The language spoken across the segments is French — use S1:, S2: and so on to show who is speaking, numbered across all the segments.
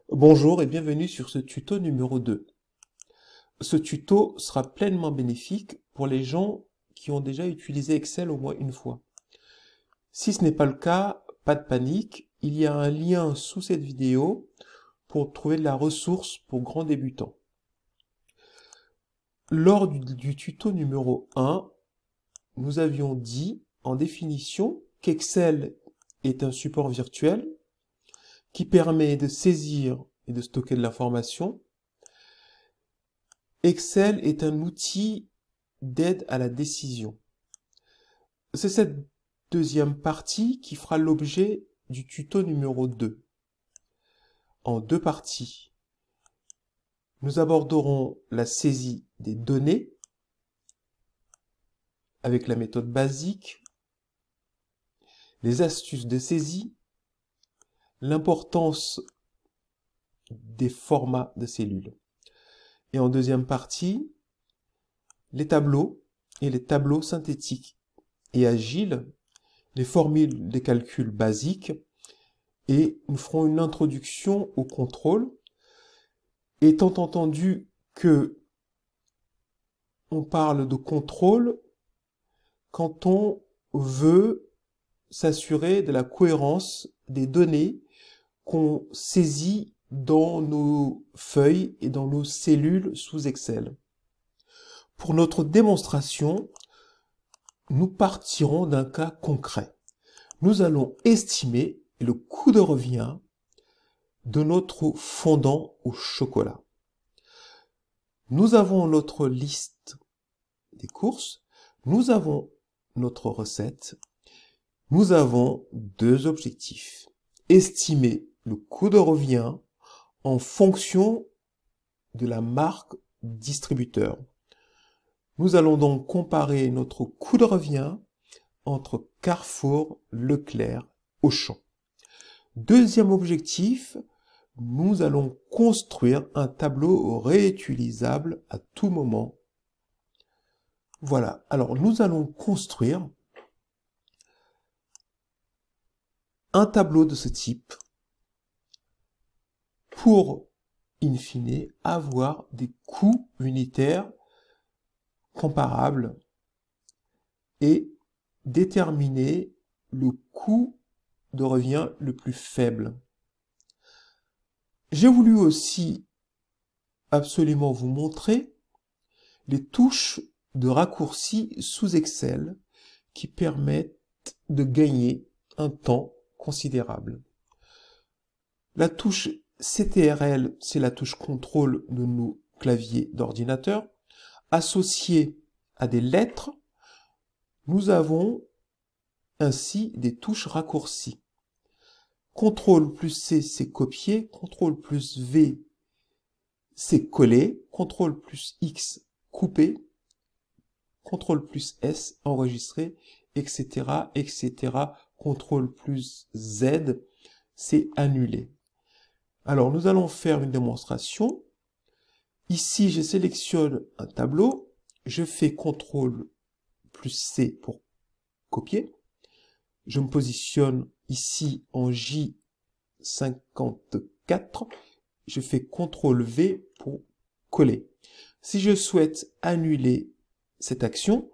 S1: Bonjour et bienvenue sur ce tuto numéro 2. Ce tuto sera pleinement bénéfique pour les gens qui ont déjà utilisé Excel au moins une fois. Si ce n'est pas le cas, pas de panique, il y a un lien sous cette vidéo pour trouver de la ressource pour grands débutants. Lors du tuto numéro 1, nous avions dit en définition qu'Excel est un support virtuel qui permet de saisir et de stocker de l'information. Excel est un outil d'aide à la décision. C'est cette deuxième partie qui fera l'objet du tuto numéro 2. En deux parties, nous aborderons la saisie des données avec la méthode basique, les astuces de saisie, l'importance des formats de cellules. Et en deuxième partie, les tableaux et les tableaux synthétiques et agiles, les formules des calculs basiques, et nous ferons une introduction au contrôle, étant entendu que on parle de contrôle quand on veut s'assurer de la cohérence des données qu'on saisit dans nos feuilles et dans nos cellules sous Excel. Pour notre démonstration, nous partirons d'un cas concret. Nous allons estimer le coût de revient de notre fondant au chocolat. Nous avons notre liste des courses, nous avons notre recette, nous avons deux objectifs. Estimer le coût de revient en fonction de la marque distributeur. Nous allons donc comparer notre coût de revient entre Carrefour, Leclerc, Auchan. Deuxième objectif, nous allons construire un tableau réutilisable à tout moment. Voilà, alors nous allons construire un tableau de ce type pour, in fine, avoir des coûts unitaires comparables et déterminer le coût de revient le plus faible. J'ai voulu aussi absolument vous montrer les touches de raccourci sous Excel qui permettent de gagner un temps considérable. La touche CTRL, c'est la touche contrôle de nos claviers d'ordinateur. Associée à des lettres, nous avons ainsi des touches raccourcis. CTRL plus C, c'est copier. CTRL plus V, c'est coller. CTRL plus X, couper. CTRL plus S, enregistrer, etc., etc. CTRL plus Z, c'est annuler. Alors, nous allons faire une démonstration. Ici, je sélectionne un tableau. Je fais CTRL plus C pour copier. Je me positionne ici en J54. Je fais CTRL V pour coller. Si je souhaite annuler cette action,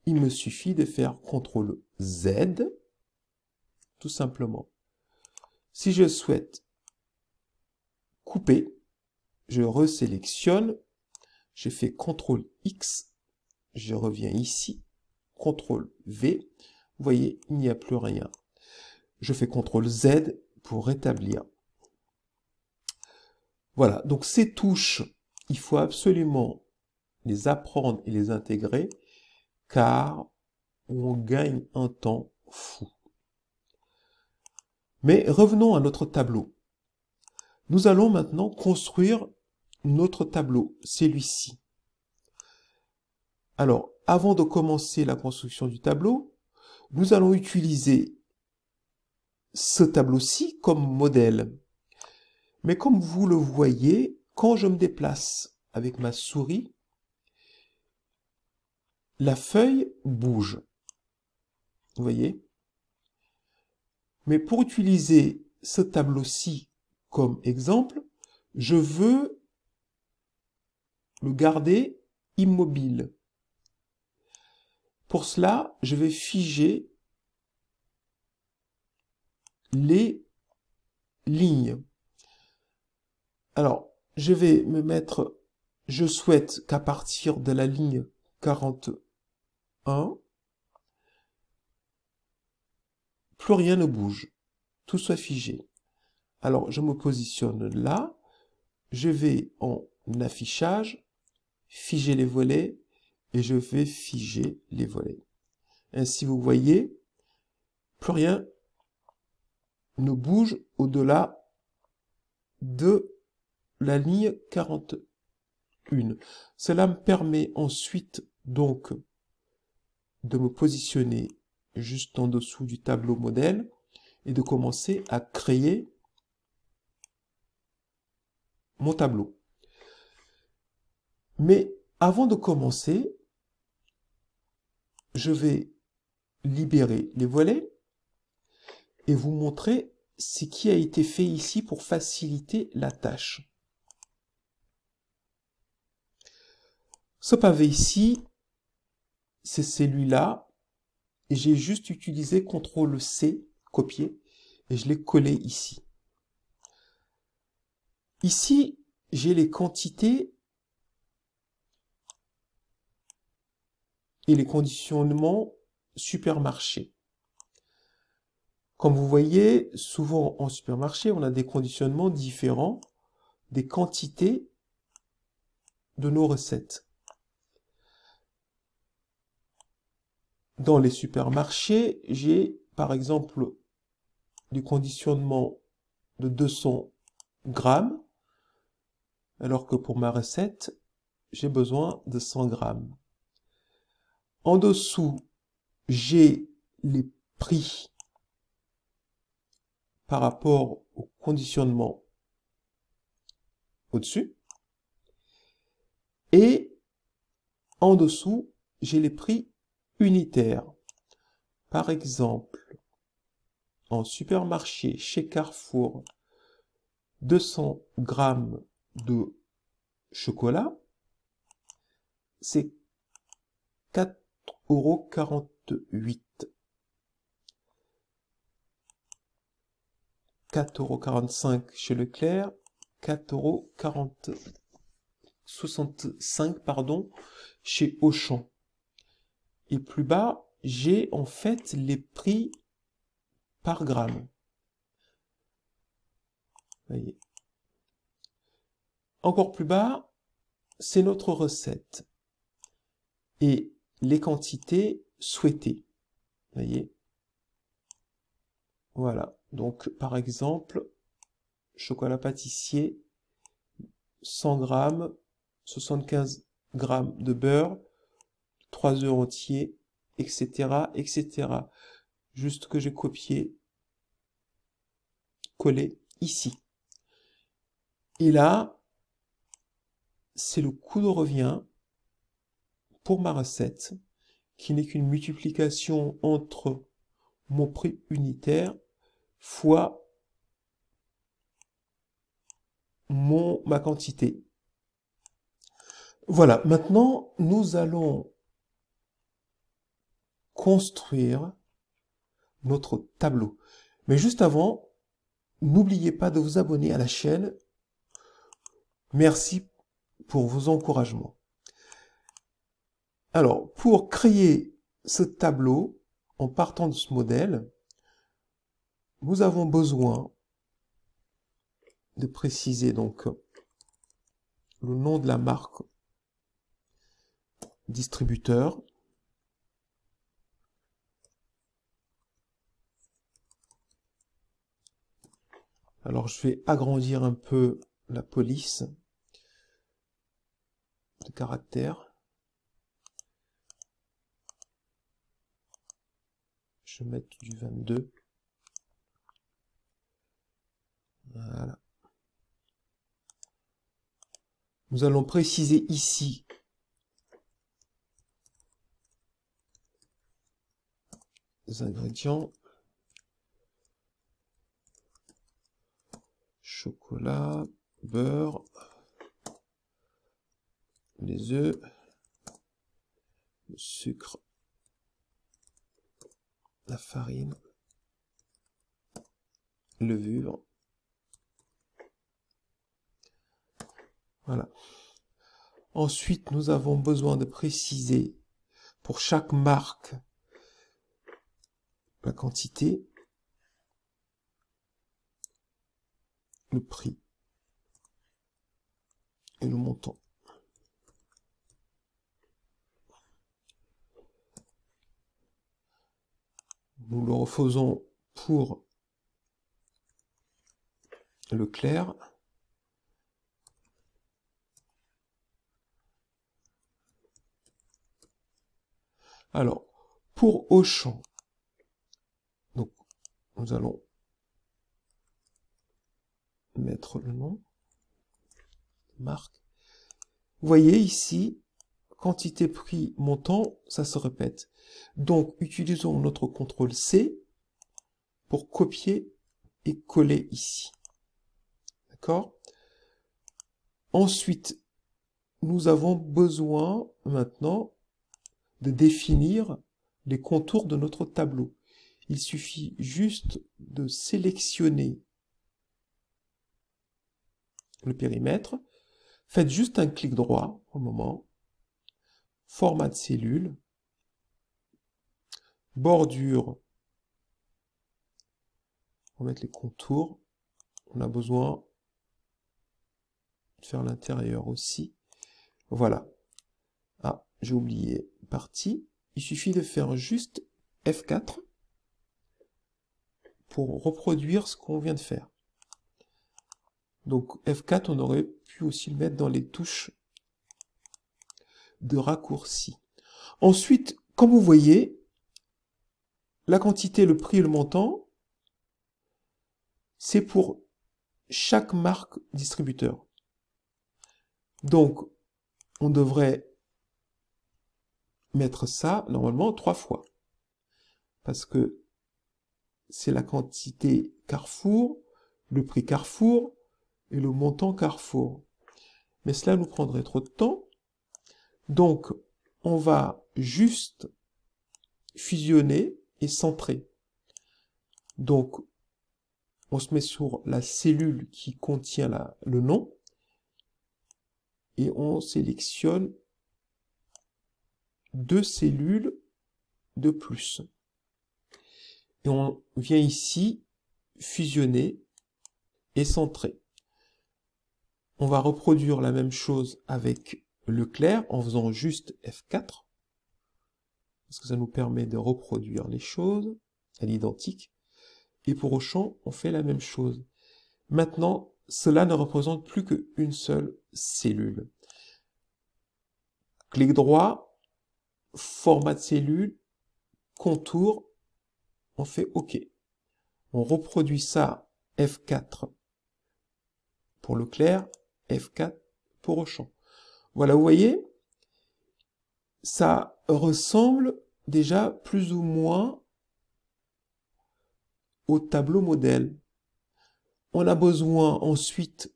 S1: il me suffit de faire CTRL Z, tout simplement. Si je souhaite couper, je resélectionne, je fais CTRL X, je reviens ici, CTRL V, vous voyez, il n'y a plus rien. Je fais CTRL Z pour rétablir. Voilà, donc ces touches, il faut absolument les apprendre et les intégrer, car on gagne un temps fou. Mais revenons à notre tableau. Nous allons maintenant construire notre tableau, celui-ci. Alors, avant de commencer la construction du tableau, nous allons utiliser ce tableau-ci comme modèle. Mais comme vous le voyez, quand je me déplace avec ma souris, la feuille bouge. Vous voyez? Mais pour utiliser ce tableau-ci comme exemple, je veux le garder immobile. Pour cela, je vais figer les lignes. Alors, je vais me mettre, je souhaite qu'à partir de la ligne 41, plus rien ne bouge, tout soit figé. Alors, je me positionne là, je vais en affichage, figer les volets, et je vais figer les volets. Ainsi, vous voyez, plus rien ne bouge au-delà de la ligne 41. Cela me permet ensuite donc de me positionner juste en dessous du tableau modèle et de commencer à créer mon tableau. Mais avant de commencer, je vais libérer les volets et vous montrer ce qui a été fait ici pour faciliter la tâche. Ce pavé ici, c'est celui-là, et j'ai juste utilisé CTRL-C, copier, et je l'ai collé ici. Ici, j'ai les quantités et les conditionnements supermarché. Comme vous voyez, souvent en supermarché, on a des conditionnements différents des quantités de nos recettes. Dans les supermarchés, j'ai par exemple du conditionnement de 200 grammes, alors que pour ma recette, j'ai besoin de 100 grammes. En dessous, j'ai les prix par rapport au conditionnement au-dessus. Et en dessous, j'ai les prix unitaires. Par exemple, en supermarché, chez Carrefour, 200 grammes de chocolat, c'est 4,48 €. 4,45 € chez Leclerc, 4,65 € pardon, chez Auchan. Et plus bas, j'ai en fait les prix par gramme. Voyez. Encore plus bas, c'est notre recette et les quantités souhaitées. Voyez. Voilà. Donc, par exemple, chocolat pâtissier, 100 grammes, 75 grammes de beurre, 3 œufs entiers, etc., etc. Juste que j'ai copié, collé ici. Et là, c'est le coût de revient pour ma recette, qui n'est qu'une multiplication entre mon prix unitaire fois ma quantité. Voilà, maintenant, nous allons construire notre tableau. Mais juste avant, n'oubliez pas de vous abonner à la chaîne. Merci pour vos encouragements. Alors, pour créer ce tableau, en partant de ce modèle, nous avons besoin de préciser donc le nom de la marque distributeur. Alors, je vais agrandir un peu la police de caractère. Je vais mettre du 22. Voilà. Nous allons préciser ici les ingrédients. chocolat, beurre, les œufs, le sucre, la farine, levure. Voilà. Ensuite, nous avons besoin de préciser pour chaque marque la quantité, le prix et le montant. Nous le refaisons pour Leclerc. Alors, pour Auchan, donc, nous allons mettre le nom, marque. Vous voyez ici, quantité, prix, montant, ça se répète. Donc, utilisons notre CTRL-C pour copier et coller ici. D'accord? Ensuite, nous avons besoin maintenant de définir les contours de notre tableau. Il suffit juste de sélectionner le périmètre. Faites juste un clic droit au moment. Format de cellule. Bordure. On va mettre les contours. On a besoin de faire l'intérieur aussi. Voilà. Ah, j'ai oublié partie. Il suffit de faire juste F4 pour reproduire ce qu'on vient de faire. Donc F4, on aurait pu aussi le mettre dans les touches de raccourci. Ensuite, comme vous voyez, la quantité, le prix et le montant, c'est pour chaque marque distributeur. Donc, on devrait mettre ça, normalement, 3 fois. Parce que c'est la quantité Carrefour, le prix Carrefour et le montant Carrefour. Mais cela nous prendrait trop de temps. Donc, on va juste fusionner et centrer. Donc, on se met sur la cellule qui contient le nom et on sélectionne 2 cellules de plus. Et on vient ici fusionner et centrer. On va reproduire la même chose avec Leclerc en faisant juste F4. Parce que ça nous permet de reproduire les choses à l'identique. Et pour Auchan, on fait la même chose. Maintenant, cela ne représente plus qu'une seule cellule. Clic droit, format de cellule, contour, on fait OK. On reproduit ça, F4 pour Leclerc, F4 pour Auchan. Voilà, vous voyez, ça ressemble déjà plus ou moins au tableau modèle. On a besoin ensuite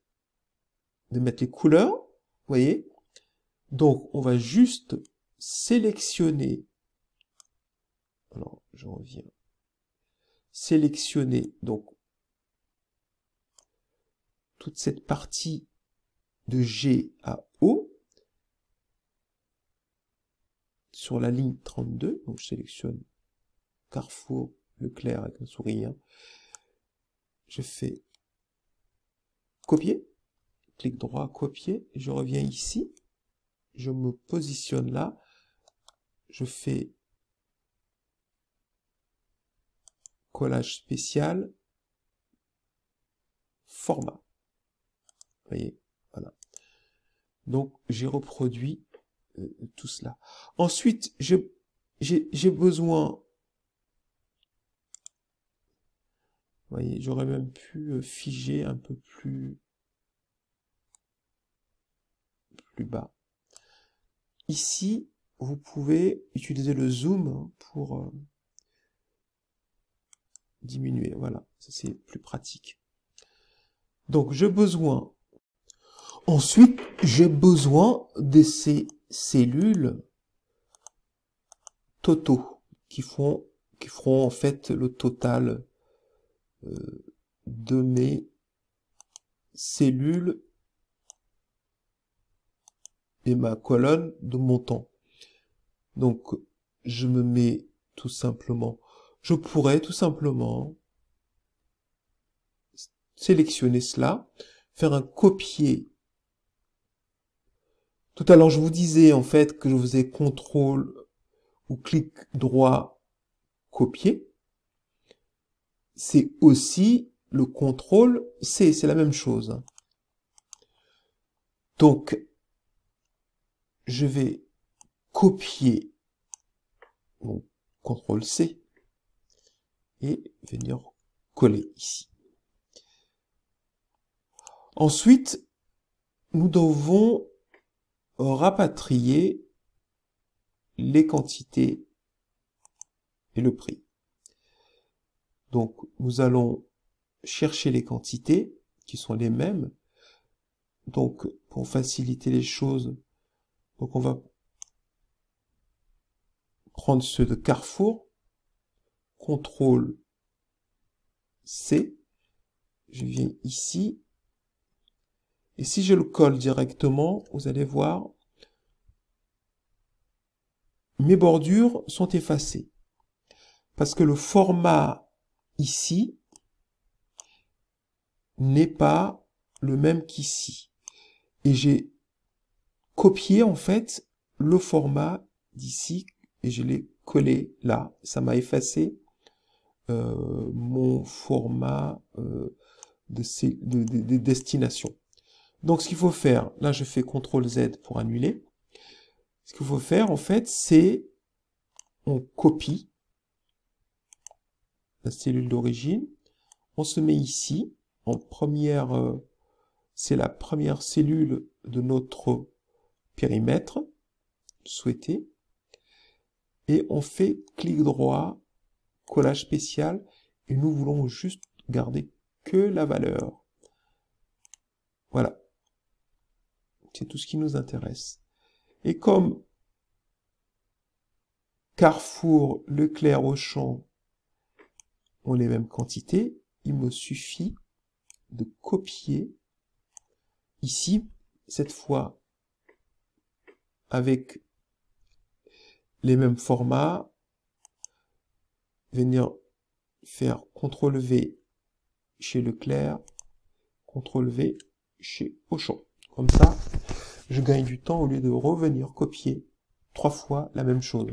S1: de mettre les couleurs, vous voyez. Donc, on va juste sélectionner, alors je reviens, sélectionner donc toute cette partie de G à O sur la ligne 32. Donc, je sélectionne Carrefour, Leclerc avec un sourire. Je fais copier, clic droit, copier, je reviens ici, je me positionne là, je fais collage spécial, format. Vous voyez, voilà. Donc, j'ai reproduit tout cela. Ensuite, j'ai besoin, vous voyez, j'aurais même pu figer un peu plus bas. Ici, vous pouvez utiliser le zoom pour diminuer. Voilà, ça c'est plus pratique. Donc, j'ai besoin. Ensuite, j'ai besoin de ces cellules totaux qui feront en fait le total de mes cellules et ma colonne de mon temps. Donc, je me mets tout simplement, je pourrais tout simplement sélectionner cela, faire un copier. Tout à l'heure, je vous disais en fait que je faisais CTRL ou clic droit copier. C'est aussi le CTRL-C, c'est la même chose. Donc, je vais copier mon CTRL-C et venir coller ici. Ensuite, nous devons rapatrier les quantités et le prix. Donc, nous allons chercher les quantités qui sont les mêmes. Donc, pour faciliter les choses, donc on va prendre ceux de Carrefour, CTRL C, je viens ici, et si je le colle directement, vous allez voir, mes bordures sont effacées. Parce que le format ici n'est pas le même qu'ici. Et j'ai copié en fait le format d'ici et je l'ai collé là. Ça m'a effacé mon format de destination. Donc ce qu'il faut faire, là je fais CTRL Z pour annuler. Ce qu'il faut faire en fait, c'est on copie la cellule d'origine, on se met ici, en première, c'est la première cellule de notre périmètre souhaité, et on fait clic droit, collage spécial, et nous voulons juste garder que la valeur. Voilà. C'est tout ce qui nous intéresse. Et comme Carrefour, Leclerc, Auchan ont les mêmes quantités, il me suffit de copier ici, cette fois avec les mêmes formats, venir faire CTRL V chez Leclerc, CTRL V chez Auchan. Comme ça, je gagne du temps au lieu de revenir copier 3 fois la même chose.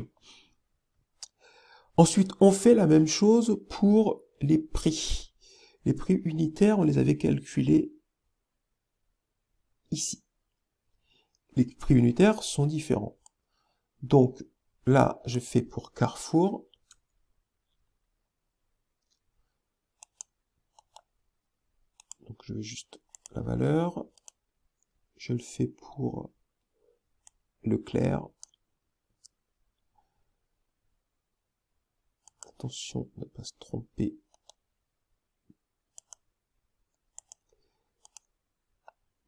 S1: Ensuite, on fait la même chose pour les prix. Les prix unitaires, on les avait calculés ici. Les prix unitaires sont différents. Donc, là, je fais pour Carrefour. Donc, je veux juste la valeur. Je le fais pour Leclerc. Attention de ne pas se tromper.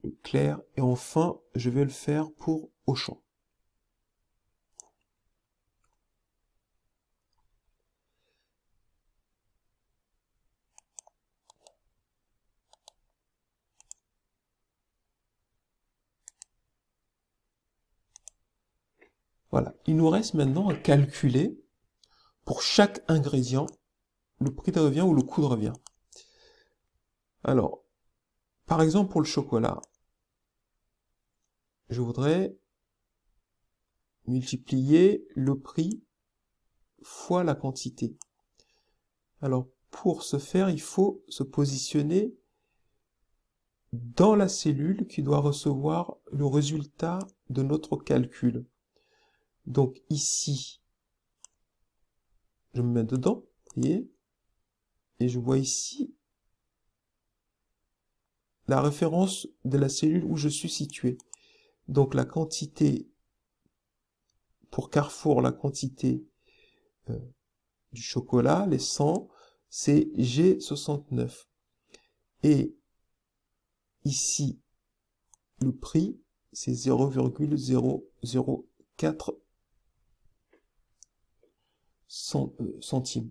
S1: Leclerc. Et enfin, je vais le faire pour Auchan. Voilà. Il nous reste maintenant à calculer pour chaque ingrédient le prix de revient ou le coût de revient. Alors, par exemple pour le chocolat, je voudrais multiplier le prix fois la quantité. Alors, pour ce faire, il faut se positionner dans la cellule qui doit recevoir le résultat de notre calcul. Donc ici, je me mets dedans, vous voyez, et je vois ici la référence de la cellule où je suis situé. Donc la quantité, pour Carrefour, la quantité du chocolat, les 100, c'est G69. Et ici, le prix, c'est 0,004 centimes.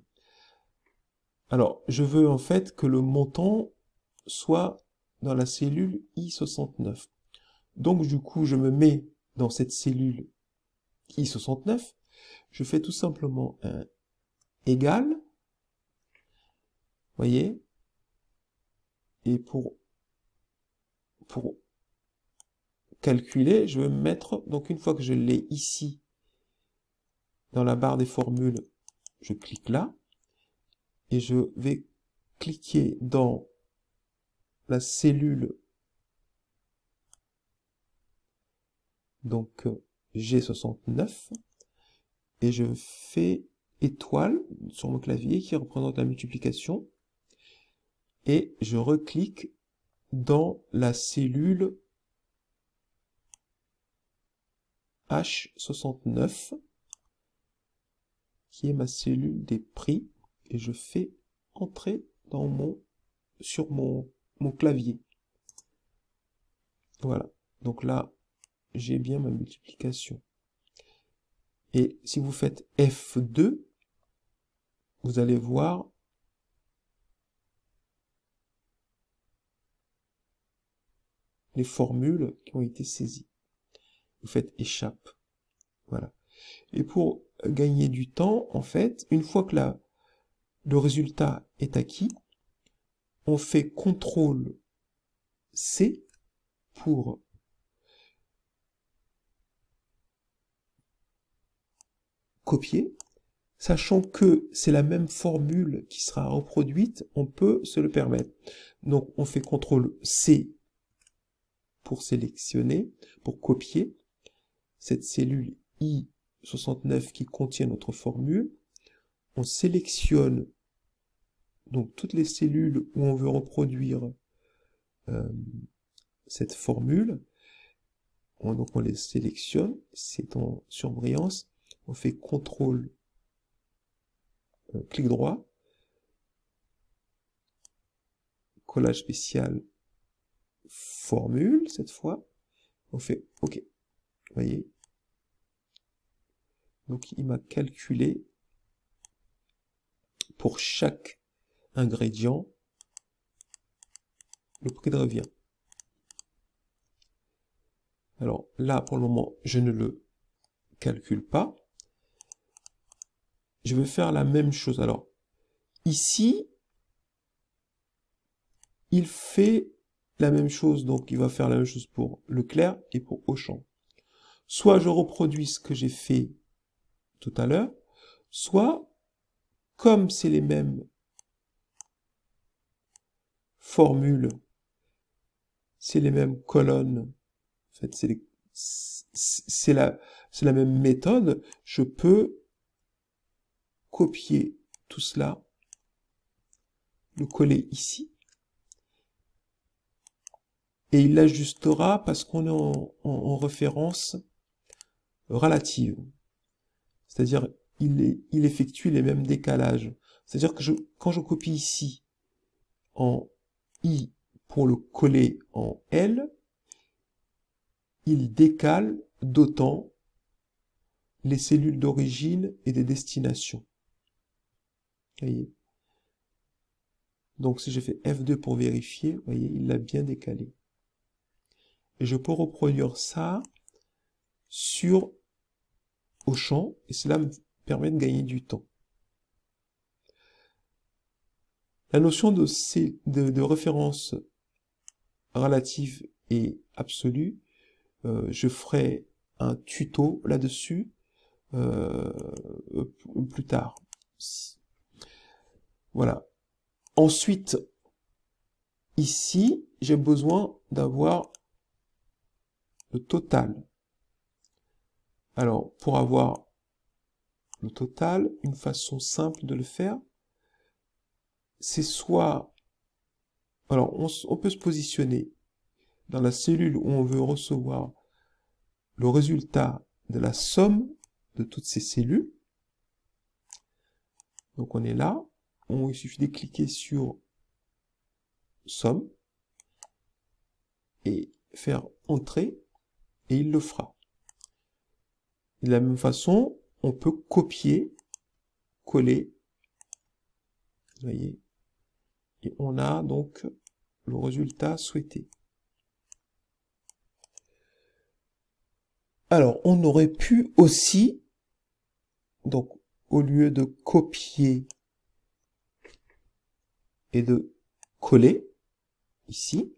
S1: Alors, je veux en fait que le montant soit dans la cellule I69. Donc, du coup, je me mets dans cette cellule I69. Je fais tout simplement un égal. Voyez? Et pour calculer, je vais me mettre, donc une fois que je l'ai ici, dans la barre des formules, je clique là, et je vais cliquer dans la cellule, donc G69, et je fais étoile sur mon clavier qui représente la multiplication, et je reclique dans la cellule H69, qui est ma cellule des prix, et je fais entrer sur mon clavier. Voilà, donc là, j'ai bien ma multiplication. Et si vous faites F2, vous allez voir les formules qui ont été saisies. Vous faites échappe. Voilà. Et pour gagner du temps, en fait, une fois que le résultat est acquis, on fait CTRL-C pour copier. Sachant que c'est la même formule qui sera reproduite, on peut se le permettre. Donc, on fait CTRL-C pour sélectionner, pour copier cette cellule I69 qui contient notre formule. On sélectionne donc toutes les cellules où on veut reproduire cette formule. Donc on les sélectionne, c'est en surbrillance. On fait CTRL, clic droit, collage spécial, formule cette fois. On fait OK. Vous voyez? Donc il m'a calculé pour chaque ingrédient le prix de revient. Alors là, pour le moment, je ne le calcule pas. Je vais faire la même chose. Alors, ici, il fait la même chose. Donc, il va faire la même chose pour Leclerc et pour Auchan. Soit je reproduis ce que j'ai fait tout à l'heure, soit, comme c'est les mêmes formules, c'est les mêmes colonnes, en fait, c'est la même méthode, je peux copier tout cela, le coller ici, et il l'ajustera parce qu'on est en référence relative. C'est-à-dire, il effectue les mêmes décalages. C'est-à-dire que quand je copie ici en I pour le coller en L, il décale d'autant les cellules d'origine et des destinations. Voyez. Donc si je fais F2 pour vérifier, vous voyez, il l'a bien décalé. Et je peux reproduire ça sur Auchan, et cela me permet de gagner du temps. La notion de référence relative et absolue, je ferai un tuto là-dessus plus tard. Voilà. Ensuite, ici, j'ai besoin d'avoir le total. Alors, pour avoir le total, une façon simple de le faire, c'est soit... Alors, on peut se positionner dans la cellule où on veut recevoir le résultat de la somme de toutes ces cellules. Donc, on est là. Il suffit de cliquer sur somme. et faire entrer, et il le fera. De la même façon, on peut copier, coller, vous voyez, et on a donc le résultat souhaité. Alors, on aurait pu aussi, donc, au lieu de copier et de coller, ici,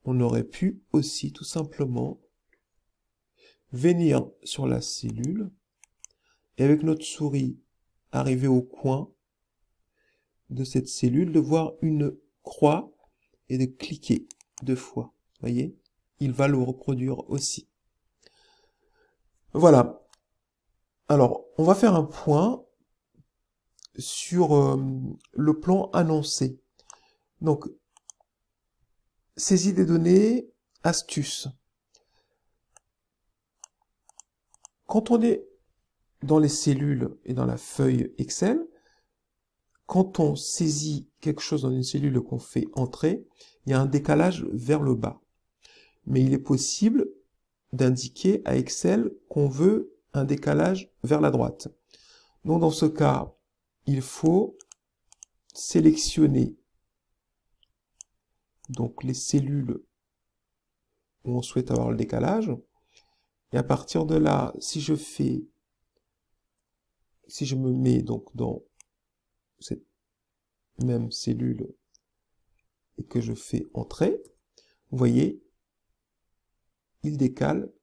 S1: on aurait pu aussi tout simplement venir sur la cellule et avec notre souris arriver au coin de cette cellule, de voir une croix et de cliquer 2 fois. Vous voyez, il va le reproduire aussi. Voilà. Alors, on va faire un point sur le plan annoncé. Donc, saisie des données, astuce. Quand on est dans les cellules et dans la feuille Excel, quand on saisit quelque chose dans une cellule et qu'on fait entrer, il y a un décalage vers le bas. Mais il est possible d'indiquer à Excel qu'on veut un décalage vers la droite. Donc dans ce cas, il faut sélectionner donc les cellules où on souhaite avoir le décalage. Et à partir de là, si je me mets donc dans cette même cellule et que je fais entrer, vous voyez, il décale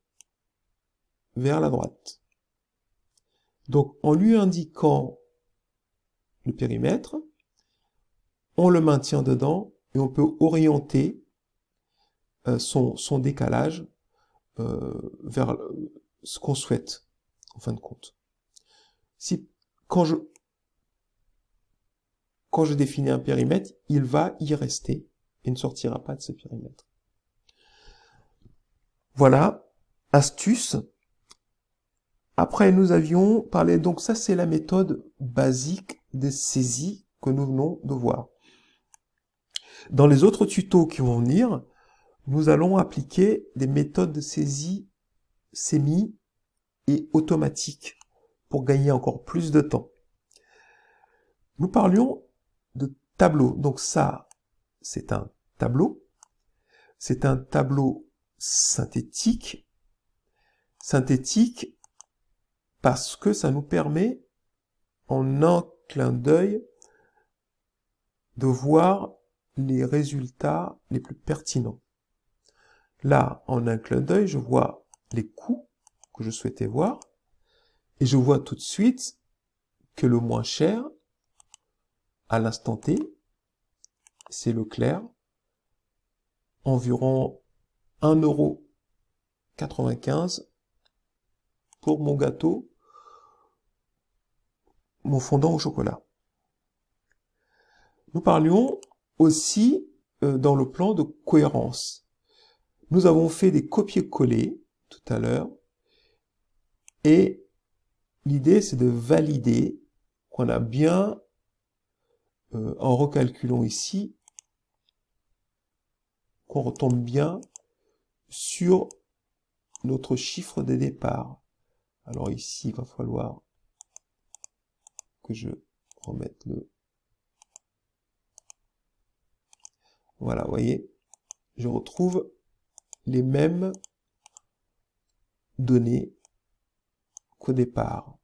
S1: vers la droite. Donc en lui indiquant le périmètre, on le maintient dedans et on peut orienter son décalage vers ce qu'on souhaite, en fin de compte. Quand je définis un périmètre, il va y rester et ne sortira pas de ce périmètre. Voilà, astuce. Après, nous avions parlé, donc ça c'est la méthode basique des saisies que nous venons de voir. Dans les autres tutos qui vont venir, nous allons appliquer des méthodes de saisie semi et automatiques pour gagner encore plus de temps. Nous parlions de tableau. Donc ça, c'est un tableau. C'est un tableau synthétique. Synthétique parce que ça nous permet, en un clin d'œil, de voir les résultats les plus pertinents. Là, en un clin d'œil, je vois les coûts que je souhaitais voir, et je vois tout de suite que le moins cher, à l'instant T, c'est Leclerc, environ 1,95 € pour mon gâteau, mon fondant au chocolat. Nous parlions aussi dans le plan de cohérence. Nous avons fait des copier-coller tout à l'heure, et l'idée c'est de valider qu'on a bien, en recalculant ici, qu'on retombe bien sur notre chiffre de départ. Alors ici, il va falloir que je remette le... Voilà, vous voyez, je retrouve les mêmes données qu'au départ.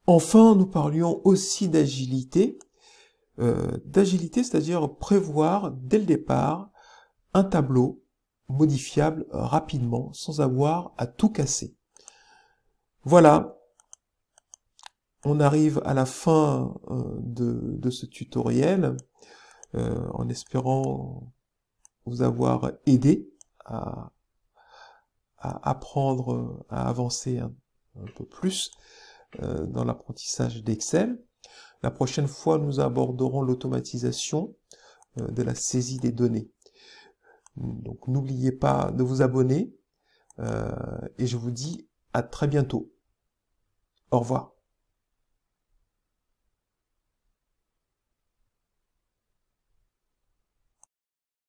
S1: Enfin, nous parlions aussi d'agilité. D'agilité, c'est-à-dire prévoir dès le départ un tableau modifiable rapidement sans avoir à tout casser. Voilà, on arrive à la fin de ce tutoriel en espérant vous avoir aidé à apprendre, à avancer un peu plus dans l'apprentissage d'Excel. La prochaine fois, nous aborderons l'automatisation de la saisie des données. Donc n'oubliez pas de vous abonner et je vous dis à très bientôt. Au revoir.